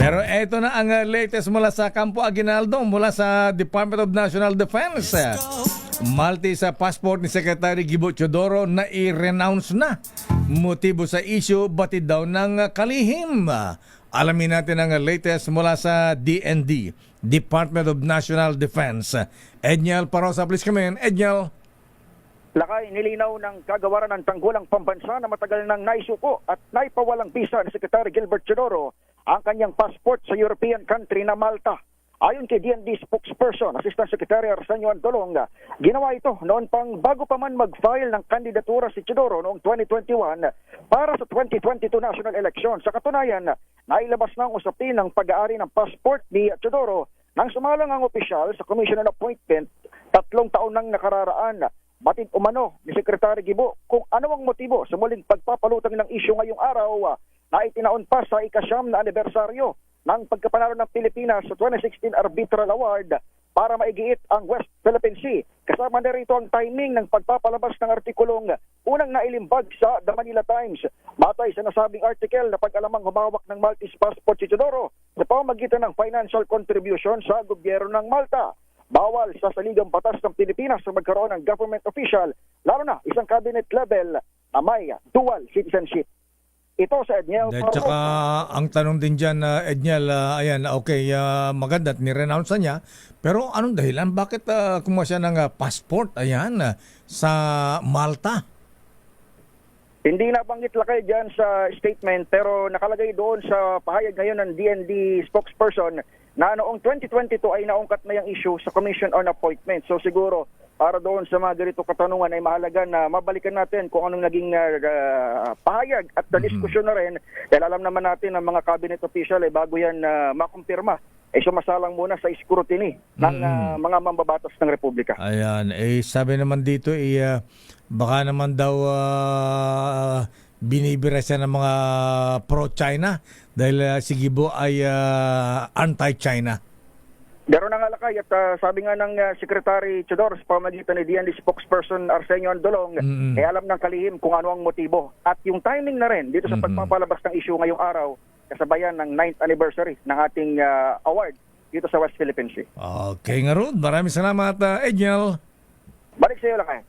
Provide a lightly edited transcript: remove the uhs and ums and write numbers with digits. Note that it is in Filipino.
Pero eto na ang latest mula sa Campo Aguinaldo, mula sa Department of National Defense. Maltese passport ni Secretary Gibo Teodoro na i-renounce na. Motibo sa issue, batid daw ng kalihim. Alamin natin ang latest mula sa DND, Department of National Defense. Edniel Parosa, please come in. Edniel. Lakay, nilinaw ng kagawaran ng tanggulang pambansa na matagal nang naisuko at naipawalang bisa ni Secretary Gilbert Teodoro ang kanyang passport sa European country na Malta. Ayon kay DND spokesperson, Assistant Secretary Arsenio Antolong, ginawa ito noon pang bago pa man mag-file ng kandidatura si Teodoro noong 2021 para sa 2022 national election. Sa katunayan, nailabas na ang usapin ng pag-aari ng passport ni Teodoro nang sumalang ang opisyal sa Commission on Appointment 3 taon nang nakararaan. Batid umano ni Secretary Gibo kung ano ang motibo sa muling pagpapalutang ng isyu ngayong araw na itinaon pa sa ika-9 na anibersaryo ng pagkapanalo ng Pilipinas sa 2016 Arbitral Award para maigiit ang West Philippine Sea. Kasama na rito ang timing ng pagpapalabas ng artikulong unang nailimbag sa The Manila Times. Batay sa nasabing article na pag-alamang humawak ng Maltese passport si Teodoro sa pamamagitan ng financial contribution sa gobyerno ng Malta. Bawal sa saligang batas ng Pilipinas na magkaroon ng government official, lalo na isang cabinet level na may dual citizenship. Ito sa Edniel. At saka ang tanong din dyan, Edniel, ayan, okay, maganda at nirenounce na niya. Pero anong dahilan? Bakit kumuha siya ng passport, ayan, sa Malta? Hindi nabanggit lakay dyan sa statement pero nakalagay doon sa pahayag ngayon ng DND spokesperson na noong 2022 ay naungkat na yung issue sa Commission on Appointment. So siguro para doon sa mga ganito katanungan ay mahalaga na mabalikan natin kung anong naging pahayag at diskusyon na rin. Dahil alam naman natin ng mga cabinet official ay bago yan makumpirma ay sumasalang muna sa scrutiny ng mga mambabatas ng Republika. Ayan, sabi naman dito, baka naman daw binibira siya ng mga pro-China dahil si Gibo ay anti-China. Garo na nga lakay at sabi nga ng Secretary Teodoro sa pamamagitan ni DND spokesperson Arsenio Andolong ay alam ng kalihim kung ano ang motibo. At yung timing na rin dito sa pagpapalabas ng issue ngayong araw kasabayan ng 9th anniversary ng ating award dito sa West Philippine Sea. Okay nga ron. Maraming salamat, Edniel. Balik sa iyo lakay.